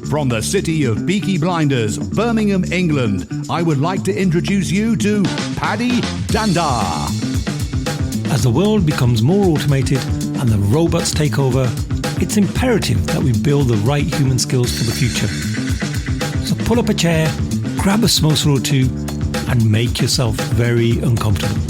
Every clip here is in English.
From the city of Peaky Blinders, Birmingham, England, I would like to introduce you to Paddy Dandar. As the world becomes more automated and the robots take over, it's imperative that we build the right human skills for the future. So pull up a chair, grab a samosa or two, and make yourself very uncomfortable.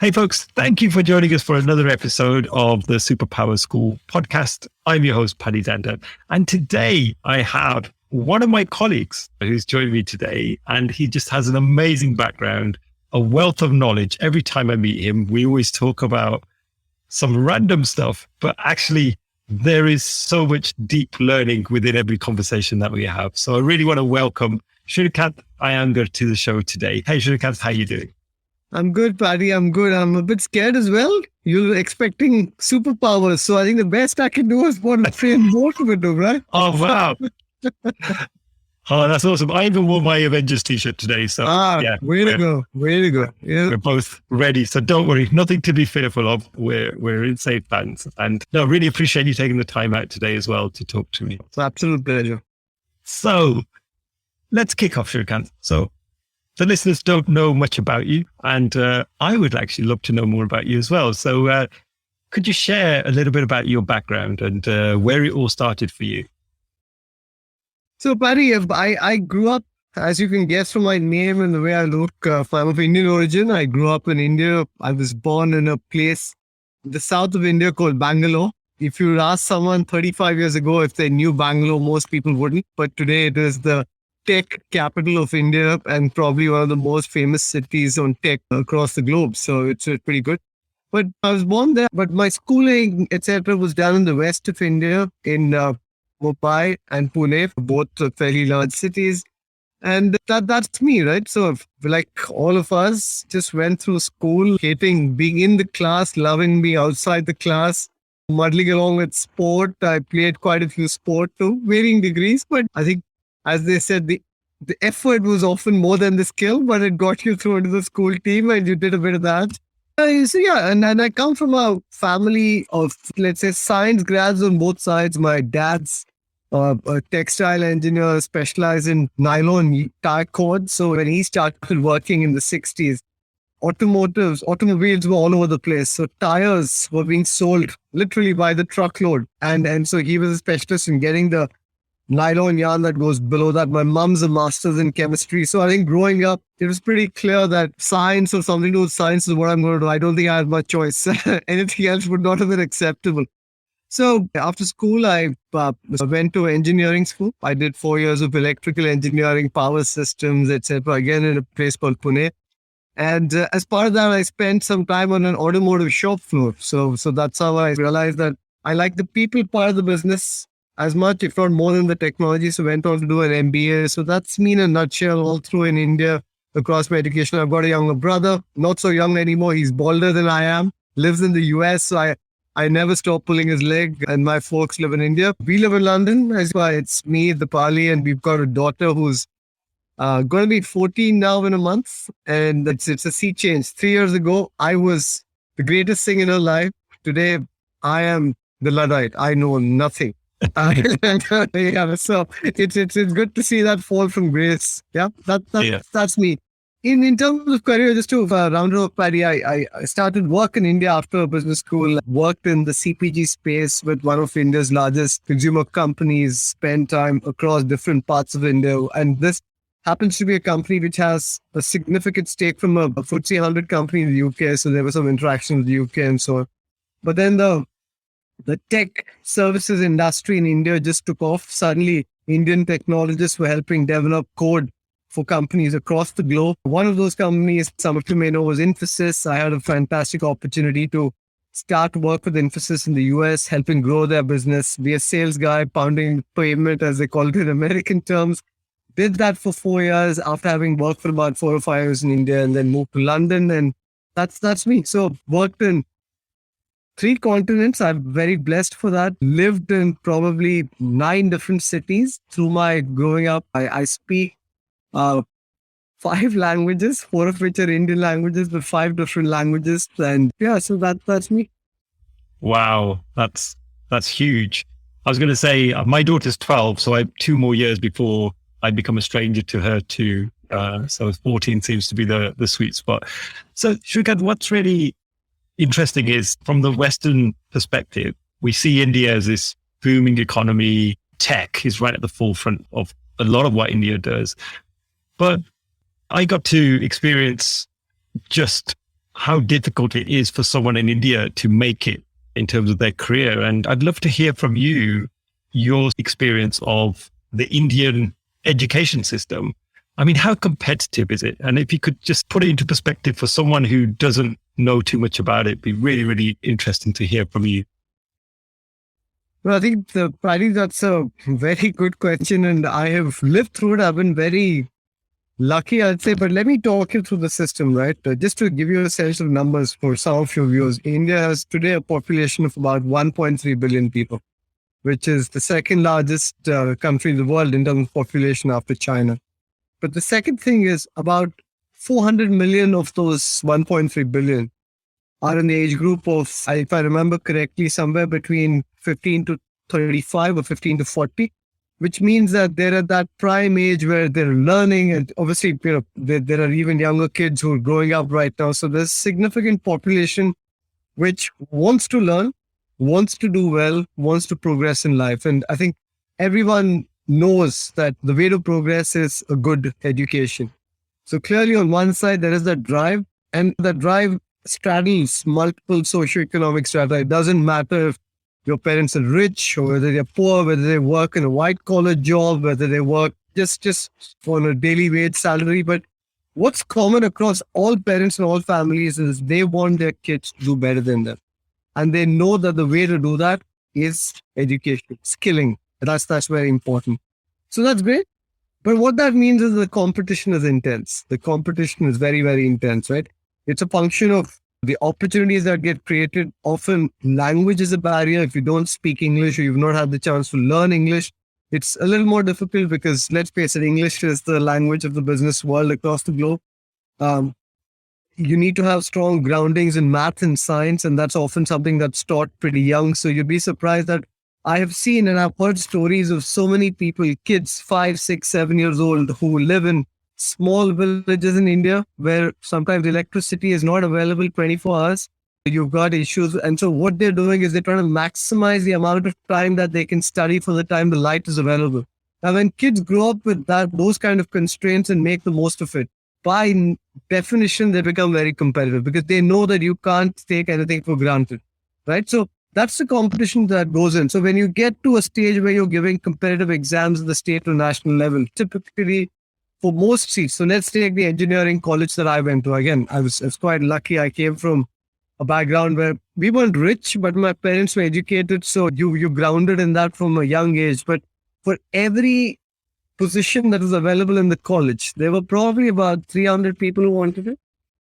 Hey folks, thank you for joining us for another episode of the Superpower School podcast. I'm your host, Paddy Dandar, and today I have one of my colleagues who's joined me today, and he just has an amazing background, a wealth of knowledge. Every time I meet him, we always talk about some random stuff, but actually there is so much deep learning within every conversation that we have. So I really want to welcome Srikanth Iyengar to the show today. Hey Srikanth, how are you doing? I'm good, Paddy. I'm good. I'm a bit scared as well. You're expecting superpowers. So I think the best I can do is train more of it, right? Oh, wow. Oh, that's awesome. I even wore my Avengers t-shirt today. So yeah, way to go. Way to go. Yeah. We're both ready. So don't worry, nothing to be fearful of. We're in safe hands. And no, really appreciate you taking the time out today as well to talk to me. It's an absolute pleasure. So let's kick off, Srikanth. So the listeners don't know much about you, and I would actually love to know more about you as well. So could you share a little bit about your background and where it all started for you? So, Paddy, I grew up, as you can guess from my name and the way I look, I'm of Indian origin. I grew up in India. I was born in a place in the south of India called Bangalore. If you ask someone 35 years ago if they knew Bangalore, most people wouldn't. But today it is the tech capital of India and probably one of the most famous cities on tech across the globe. So it's pretty good. But I was born there, but my schooling, etc., was done in the west of India in Mumbai and Pune, both fairly large cities. And that's me, right? So like all of us just went through school, hating being in the class, loving being outside the class, muddling along with sport. I played quite a few sport to varying degrees, but I think, as they said, the effort was often more than the skill, but it got you through into the school team and you did a bit of that. So yeah, and I come from a family of, let's say, science grads on both sides. My dad's a textile engineer specialized in nylon tire cords. So when he started working in the 60s, automobiles were all over the place. So tires were being sold literally by the truckload. And so he was a specialist in getting the nylon yarn that goes below that. My mom's a master's in chemistry. So I think growing up, it was pretty clear that science or something to do with science is what I'm going to do. I don't think I had much choice. Anything else would not have been acceptable. So after school, I went to engineering school. I did 4 years of electrical engineering, power systems, etc. Again, in a place called Pune. And as part of that, I spent some time on an automotive shop floor. So that's how I realized that I like the people part of the business as much, if not more than the technology. So went on to do an MBA. So that's me in a nutshell, all through in India, across my education. I've got a younger brother, not so young anymore. He's bolder than I am, lives in the US. So I never stop pulling his leg, and my folks live in India. We live in London. That's why it's me, the Pali, and we've got a daughter who's going to be 14 now in a month. And it's a sea change. 3 years ago, I was the greatest thing in her life. Today, I am the Luddite. I know nothing. Yeah, so it's good to see that fall from grace. Yeah, that's me. In terms of career, just to round it up, Paddy, I started work in India after business school. Worked in the CPG space with one of India's largest consumer companies. Spent time across different parts of India, and this happens to be a company which has a significant stake from a FTSE 100 company in the UK. So there was some interaction with the UK and so on. But then the tech services industry in India just took off. Suddenly, Indian technologists were helping develop code for companies across the globe. One of those companies, some of you may know, was Infosys. I had a fantastic opportunity to start work with Infosys in the US, helping grow their business, be a sales guy, pounding pavement, as they call it in American terms. Did that for 4 years after having worked for about 4 or 5 years in India, and then moved to London. And that's me. So worked in 3 continents. I'm very blessed for that. Lived in probably 9 different cities through my growing up. I speak 5 languages, 4 of which are Indian languages, but 5 different languages. And yeah, so that's me. Wow. That's That's huge. I was going to say my daughter's 12, so I have 2 more years before I become a stranger to her too. So 14 seems to be the sweet spot. So Srikanth, what's really interesting is from the Western perspective, we see India as this booming economy. Tech is right at the forefront of a lot of what India does. But I got to experience just how difficult it is for someone in India to make it in terms of their career. And I'd love to hear from you, your experience of the Indian education system. I mean, how competitive is it? And if you could just put it into perspective for someone who doesn't know too much about it, it'd be really, really interesting to hear from you. Well, I think Paddy, that's a very good question. And I have lived through it. I've been very lucky, I'd say. But let me talk you through the system, right? Just to give you a sense of numbers for some of your viewers. India has today a population of about 1.3 billion people, which is the second largest country in the world in terms of population after China. But the second thing is about 400 million of those 1.3 billion are in the age group of, if I remember correctly, somewhere between 15 to 35 or 15 to 40, which means that they're at that prime age where they're learning. And obviously, there are even younger kids who are growing up right now. So there's significant population which wants to learn, wants to do well, wants to progress in life. And I think everyone knows that the way to progress is a good education. So clearly on one side, there is that drive, and that drive straddles multiple socioeconomic strata. It doesn't matter if your parents are rich or whether they're poor, whether they work in a white collar job, whether they work just on a daily wage salary. But what's common across all parents and all families is they want their kids to do better than them. And they know that the way to do that is education, skilling. That's very important. So that's great. But what that means is the competition is intense. The competition is very, very intense, right? It's a function of the opportunities that get created. Often language is a barrier. If you don't speak English or you've not had the chance to learn English, it's a little more difficult because, let's face it, English is the language of the business world across the globe. You need to have strong groundings in math and science, and that's often something that's taught pretty young. So you'd be surprised that I have seen and I've heard stories of so many people, kids 5, 6, 7 years old, who live in small villages in India where sometimes electricity is not available 24 hours. You've got issues. And so what they're doing is they're trying to maximize the amount of time that they can study for the time the light is available. Now, when kids grow up with those kind of constraints and make the most of it, by definition, they become very competitive because they know that you can't take anything for granted, right? So that's the competition that goes in. So when you get to a stage where you're giving competitive exams at the state or national level, typically for most seats, so let's take the engineering college that I went to. Again, I was quite lucky. I came from a background where we weren't rich, but my parents were educated. So you grounded in that from a young age. But for every position that was available in the college, there were probably about 300 people who wanted it,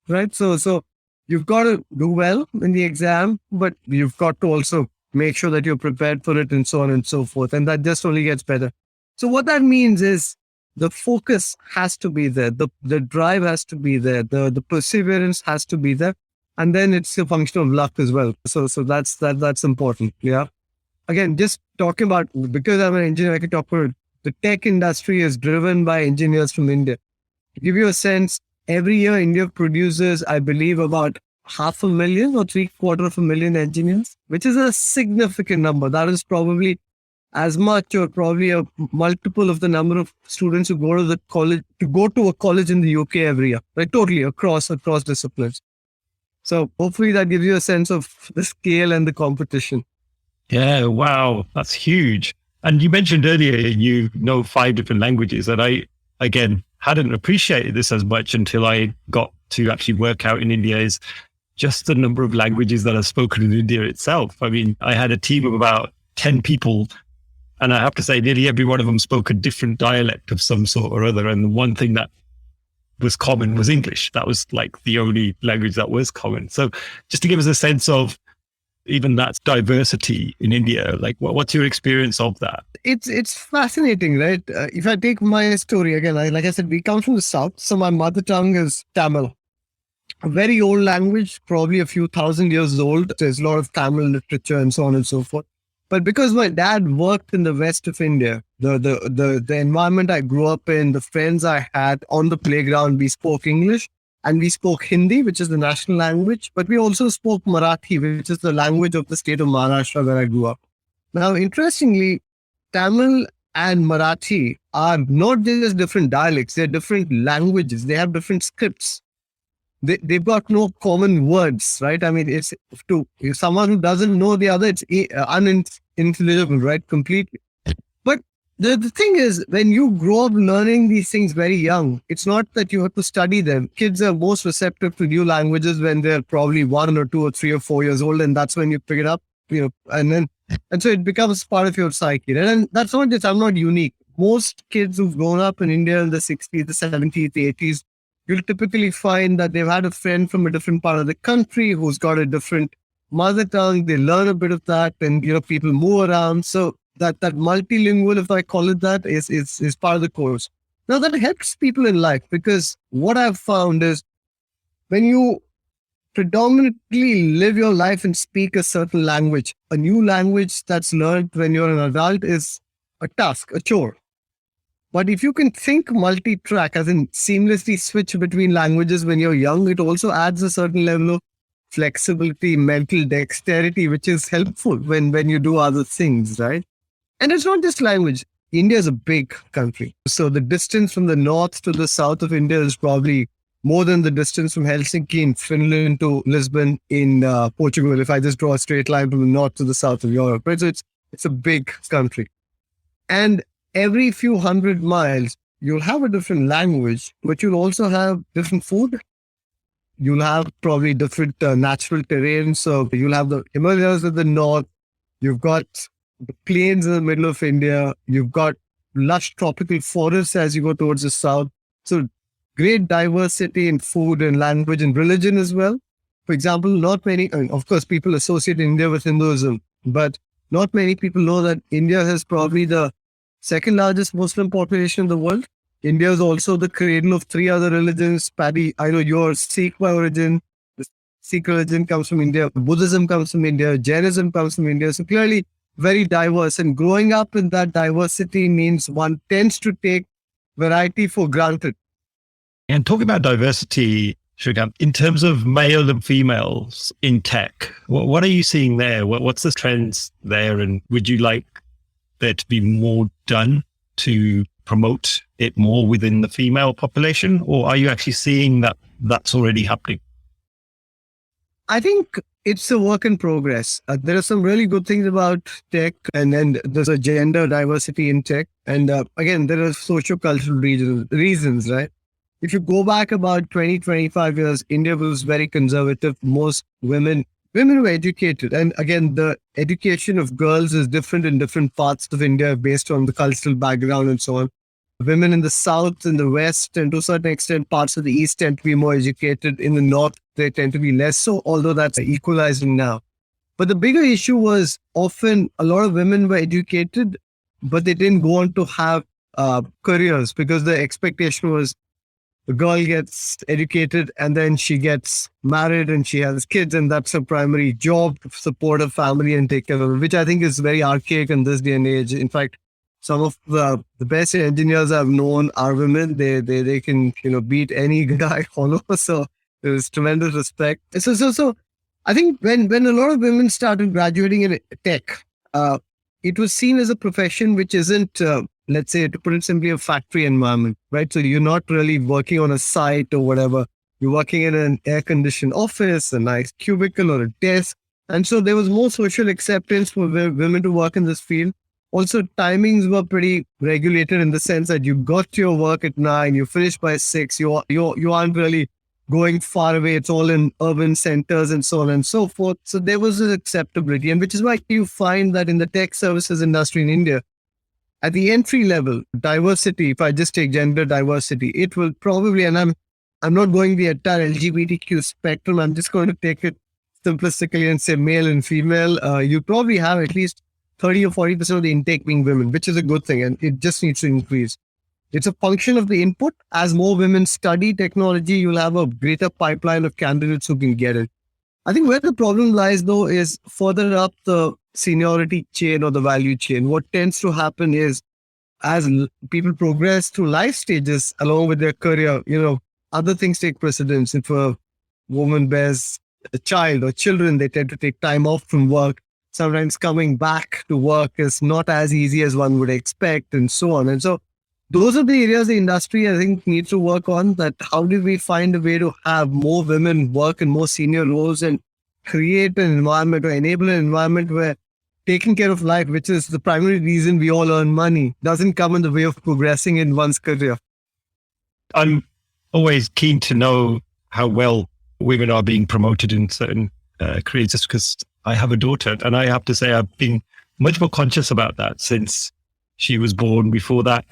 right? So you've got to do well in the exam, but you've got to also make sure that you're prepared for it and so on and so forth. And that just only gets better. So what that means is the focus has to be there. The drive has to be there. The perseverance has to be there. And then it's a function of luck as well. So that's important. Yeah. Again, just talking about, because I'm an engineer, I can talk about the tech industry is driven by engineers from India. To give you a sense, every year India produces, I believe, about 500,000 or 750,000 engineers, which is a significant number. That is probably as much or probably a multiple of the number of students who go to a college in the UK every year, right? Totally across disciplines. So hopefully that gives you a sense of the scale and the competition. Yeah, wow, that's huge. And you mentioned earlier, you know 5 different languages, and I, again, hadn't appreciated this as much until I got to actually work out in India, is just the number of languages that are spoken in India itself. I mean, I had a team of about 10 people, and I have to say nearly every one of them spoke a different dialect of some sort or other. And the one thing that was common was English. That was like the only language that was common. So just to give us a sense of even that diversity in India, like what's your experience of that? It's fascinating, right? If I take my story again, like I said, we come from the South. So my mother tongue is Tamil, a very old language, probably a few thousand years old. There's a lot of Tamil literature and so on and so forth. But because my dad worked in the west of India, the environment I grew up in, the friends I had on the playground, we spoke English and we spoke Hindi, which is the national language, but we also spoke Marathi, which is the language of the state of Maharashtra where I grew up. Now, interestingly, Tamil and Marathi are not just different dialects, they're different languages, they have different scripts. They've got no common words, right? I mean, if someone who doesn't know the other, it's unintelligible, right? Completely. But the thing is, when you grow up learning these things very young, it's not that you have to study them. Kids are most receptive to new languages when they're probably 1 or 2 or 3 or 4 years old, and that's when you pick it up, and so it becomes part of your psyche. And that's not just, I'm not unique. Most kids who've grown up in India in the 60s, the 70s, the 80s, you'll typically find that they've had a friend from a different part of the country who's got a different mother tongue. They learn a bit of that, and people move around. So that multilingual, if I call it that, is part of the course. Now that helps people in life, because what I've found is when you predominantly live your life and speak a certain language, a new language that's learned when you're an adult is a task, a chore. But if you can think multi-track, as in seamlessly switch between languages when you're young, it also adds a certain level of flexibility, mental dexterity, which is helpful when you do other things, right? And it's not just language. India is a big country. So the distance from the north to the south of India is probably more than the distance from Helsinki in Finland to Lisbon in Portugal, if I just draw a straight line from the north to the south of Europe, right? So it's a big country. And every few hundred miles, you'll have a different language, but you'll also have different food. You'll have probably different natural terrain. So you'll have the Himalayas in the north. You've got the plains in the middle of India. You've got lush tropical forests as you go towards the south. So great diversity in food and language and religion as well. For example, not many, of course, people associate India with Hinduism, but not many people know that India has probably the second largest Muslim population in the world. India is also the cradle of 3 other religions. Paddy, I know you're Sikh by origin. The Sikh religion comes from India. Buddhism comes from India. Jainism comes from India. So clearly very diverse. And growing up in that diversity means one tends to take variety for granted. And talking about diversity, Srikanth, in terms of male and females in tech, what are you seeing there? What's the trends there? And would you like there to be more done to promote it more within the female population? Or are you actually seeing that that's already happening? I think it's a work in progress. There are some really good things about tech, and then there's a gender diversity in tech. And again, there are socio-cultural reasons, right? If you go back about 20, 25 years, India was very conservative. Most women were educated. And again, the education of girls is different in different parts of India based on the cultural background and so on. Women in the south, in the west, and to a certain extent, parts of the east tend to be more educated. In the north, they tend to be less so, although that's equalizing now. But the bigger issue was often a lot of women were educated, but they didn't go on to have careers, because the expectation was the girl gets educated and then she gets married and she has kids, and that's her primary job, to support her family and take care of her, which I think is very archaic in this day and age. In fact, some of the best engineers I've known are women. They can beat any guy all over. So there's tremendous respect. So I think when a lot of women started graduating in tech, it was seen as a profession which isn't, let's say, to put it simply, a factory environment, right? So you're not really working on a site or whatever. You're working in an air-conditioned office, a nice cubicle or a desk. And so there was more social acceptance for women to work in this field. Also, timings were pretty regulated in the sense that you got to your work at 9, you finish by 6, you aren't really going far away. It's all in urban centers and so on and so forth. So there was an acceptability, and which is why you find that in the tech services industry in India, at the entry level, diversity, if I just take gender diversity, it will probably, and I'm not going the entire LGBTQ spectrum, I'm just going to take it simplistically and say male and female. You probably have at least 30 or 40% of the intake being women, which is a good thing, and it just needs to increase. It's a function of the input. As more women study technology, you'll have a greater pipeline of candidates who can get it. I think where the problem lies, though, is further up the seniority chain or the value chain. What tends to happen is as people progress through life stages along with their career, other things take precedence. If a woman bears a child or children, they tend to take time off from work. Sometimes coming back to work is not as easy as one would expect, and so on. And so those are the areas the industry, I think, needs to work on. That how do we find a way to have more women work in more senior roles and create an environment or enable an environment where taking care of life, which is the primary reason we all earn money, doesn't come in the way of progressing in one's career. I'm always keen to know how well women are being promoted in certain careers, just because I have a daughter, and I have to say I've been much more conscious about that since she was born. Before that,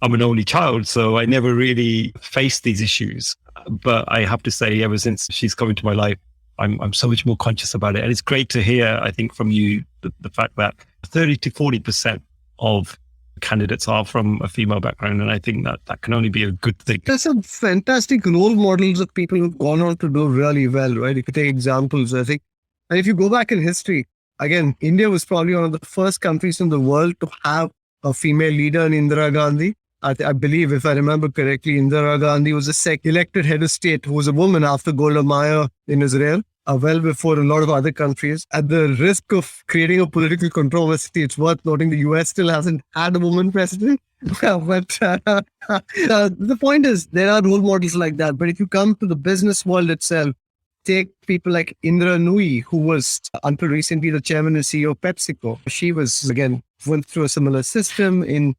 I'm an only child, so I never really faced these issues. But I have to say, ever since she's come into my life, I'm so much more conscious about it. And it's great to hear, I think, from you, the fact that 30 to 40% of candidates are from a female background. And I think that can only be a good thing. There's some fantastic role models of people who've gone on to do really well, right? If you take examples, I think, and if you go back in history, again, India was probably one of the first countries in the world to have a female leader in Indira Gandhi. I believe, if I remember correctly, Indira Gandhi was the elected head of state who was a woman after Golda Meir in Israel, well before a lot of other countries. At the risk of creating a political controversy, it's worth noting the US still hasn't had a woman president. But the point is, there are role models like that. But if you come to the business world itself, take people like Indra Nooyi, who was until recently the chairman and CEO of PepsiCo. She was, again, went through a similar system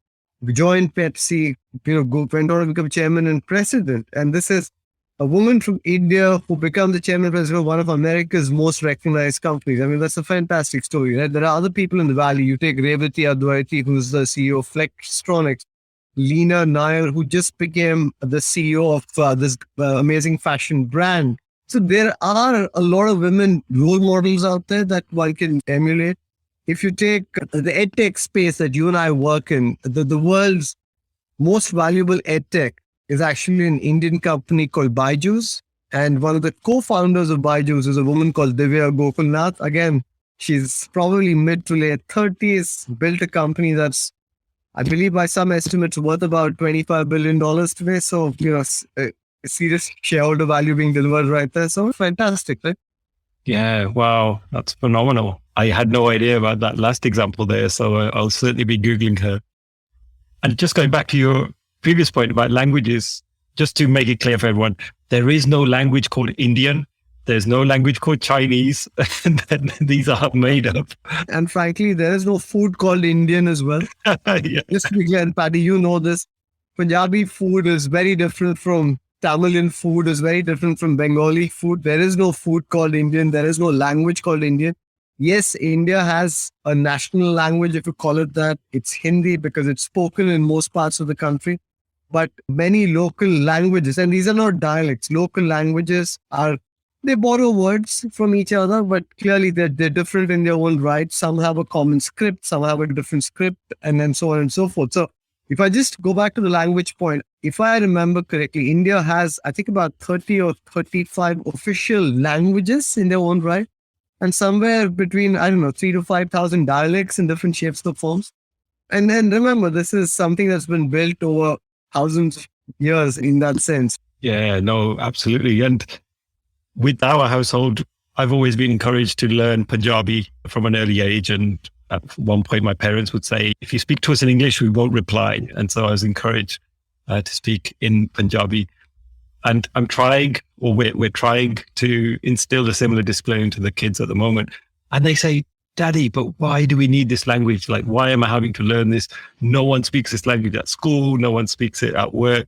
joined Pepsi, went on to become chairman and president. And this is a woman from India who becomes the chairman and president of one of America's most recognized companies. I mean, that's a fantastic story, right? There are other people in the valley. You take Revati Advaiti, who's the CEO of Flextronics, Leena Nair, who just became the CEO of this amazing fashion brand. So there are a lot of women role models out there that one can emulate. If you take the edtech space that you and I work in, the world's most valuable edtech is actually an Indian company called Byju's. And one of the co-founders of Byju's is a woman called Divya Gokulnath. Again, she's probably mid to late 30s, built a company that's, I believe by some estimates, worth about $25 billion today. So, a serious shareholder value being delivered right there. So fantastic, right? Yeah, wow, that's phenomenal. I had no idea about that last example there, so I'll certainly be Googling her. And just going back to your previous point about languages, just to make it clear for everyone, there is no language called Indian. There's no language called Chinese. These are made up. And frankly, there is no food called Indian as well. Yeah. Just to be clear, Paddy, you know this. Punjabi food is very different from Tamilian food, is very different from Bengali food. There is no food called Indian. There is no language called Indian. Yes, India has a national language, if you call it that. It's Hindi because it's spoken in most parts of the country. But many local languages, and these are not dialects, local languages they borrow words from each other, but clearly they're different in their own right. Some have a common script, some have a different script, and then so on and so forth. So if I just go back to the language point, if I remember correctly, India has, I think, about 30 or 35 official languages in their own right. And somewhere between, 3,000 to 5,000 dialects in different shapes or forms. And then remember, this is something that's been built over thousands of years in that sense. Yeah, no, absolutely. And with our household, I've always been encouraged to learn Punjabi from an early age. And at one point, my parents would say, if you speak to us in English, we won't reply. And so I was encouraged to speak in Punjabi. And I'm trying, or we're trying to instill a similar discipline into the kids at the moment. And they say, Daddy, but why do we need this language? Like, why am I having to learn this? No one speaks this language at school. No one speaks it at work.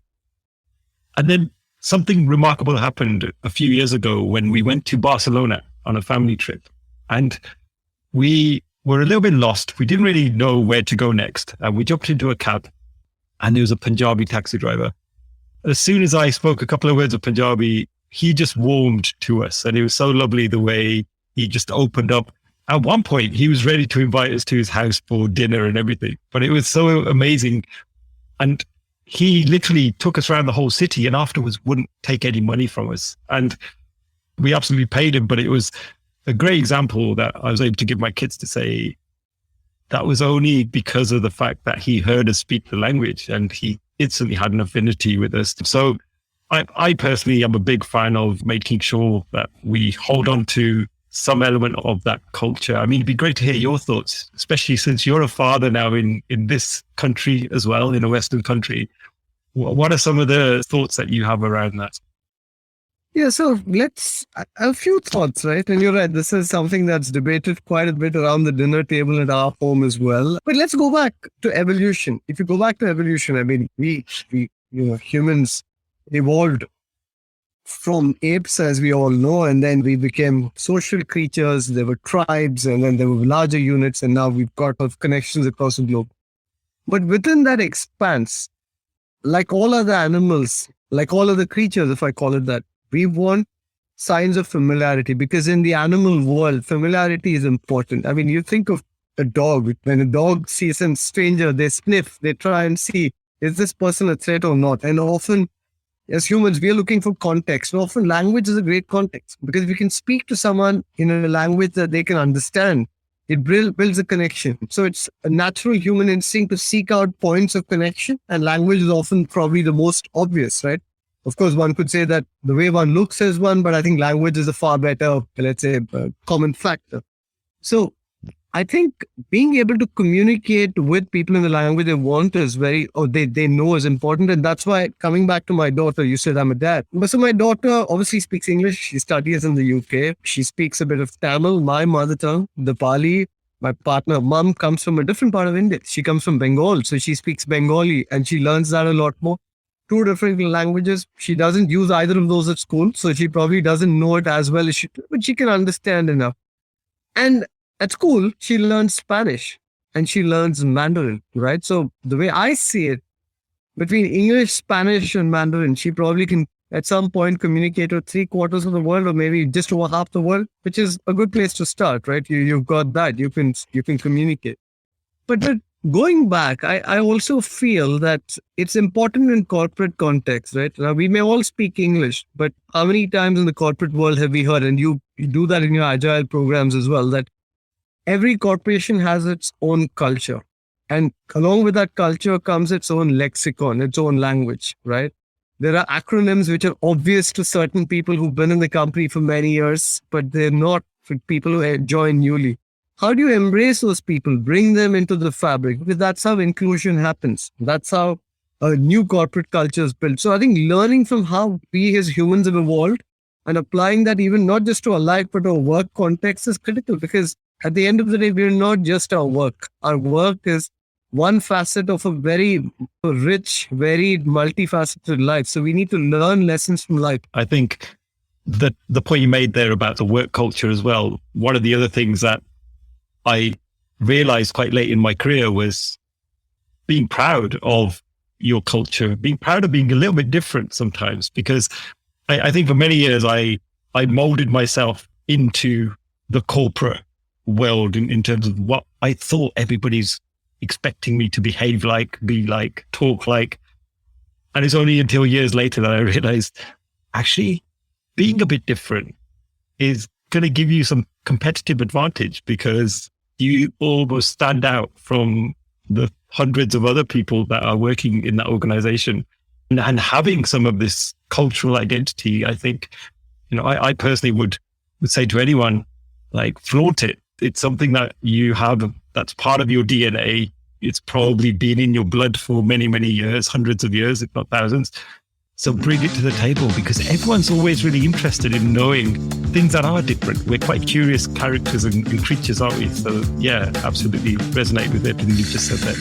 And then something remarkable happened a few years ago when we went to Barcelona on a family trip. And we were a little bit lost. We didn't really know where to go next. And we jumped into a cab and there was a Punjabi taxi driver. As soon as I spoke a couple of words of Punjabi, he just warmed to us. And it was so lovely the way he just opened up. At one point, he was ready to invite us to his house for dinner and everything. But it was so amazing. And he literally took us around the whole city and afterwards wouldn't take any money from us. And we absolutely paid him, but it was a great example that I was able to give my kids to say that was only because of the fact that he heard us speak the language and he instantly had an affinity with us. So I personally am a big fan of making sure that we hold on to some element of that culture. I mean, it'd be great to hear your thoughts, especially since you're a father now in this country as well, in a Western country. What are some of the thoughts that you have around that? Yeah, so a few thoughts, right? And you're right, this is something that's debated quite a bit around the dinner table at our home as well. But let's go back to evolution. If you go back to evolution, I mean, we humans evolved from apes, as we all know, and then we became social creatures. There were tribes, and then there were larger units, and now we've got connections across the globe. But within that expanse, like all other animals, like all other creatures, if I call it that, we want signs of familiarity, because in the animal world, familiarity is important. I mean, you think of a dog. When a dog sees a stranger, they sniff, they try and see, is this person a threat or not? And often, as humans, we are looking for context. And often language is a great context, because if you can speak to someone in a language that they can understand, it builds a connection. So it's a natural human instinct to seek out points of connection, and language is often probably the most obvious, right? Of course, one could say that the way one looks is one, but I think language is a far better, let's say, common factor. So I think being able to communicate with people in the language they want is they know is important. And that's why, coming back to my daughter, you said I'm a dad. But so my daughter obviously speaks English. She studies in the UK. She speaks a bit of Tamil, my mother tongue, the Pali. My partner, mom, comes from a different part of India. She comes from Bengal. So she speaks Bengali and she learns that a lot more. 2 different languages. She doesn't use either of those at school. So she probably doesn't know it as well as she do, but she can understand enough. And at school, she learns Spanish and she learns Mandarin, right? So the way I see it, between English, Spanish, and Mandarin, she probably can at some point communicate with 3/4 of the world, or maybe just over half the world, which is a good place to start, right? You've got that. You can communicate. But going back, I also feel that it's important in corporate context, right? Now, we may all speak English, but how many times in the corporate world have we heard, and you do that in your agile programs as well, that every corporation has its own culture. And along with that culture comes its own lexicon, its own language, right? There are acronyms which are obvious to certain people who've been in the company for many years, but they're not for people who join newly. How do you embrace those people, bring them into the fabric? Because that's how inclusion happens. That's how a new corporate culture is built. So I think learning from how we as humans have evolved and applying that even not just to our life, but our work context is critical, because at the end of the day, we're not just our work. Our work is one facet of a very rich, very multifaceted life. So we need to learn lessons from life. I think that the point you made there about the work culture as well, one of the other things that I realized quite late in my career was being proud of your culture, being proud of being a little bit different sometimes, because I think for many years I molded myself into the corporate world in terms of what I thought everybody's expecting me to behave like, be like, talk like. And it's only until years later that I realized actually being a bit different is going to give you some competitive advantage, because you almost stand out from the hundreds of other people that are working in that organization. And having some of this cultural identity, I think, I personally would say to anyone, like, flaunt it. It's something that you have, that's part of your DNA. It's probably been in your blood for many, many years, hundreds of years, if not thousands. So bring it to the table, because everyone's always really interested in knowing things that are different. We're quite curious characters and creatures, aren't we? So yeah, absolutely resonate with everything you've just said there.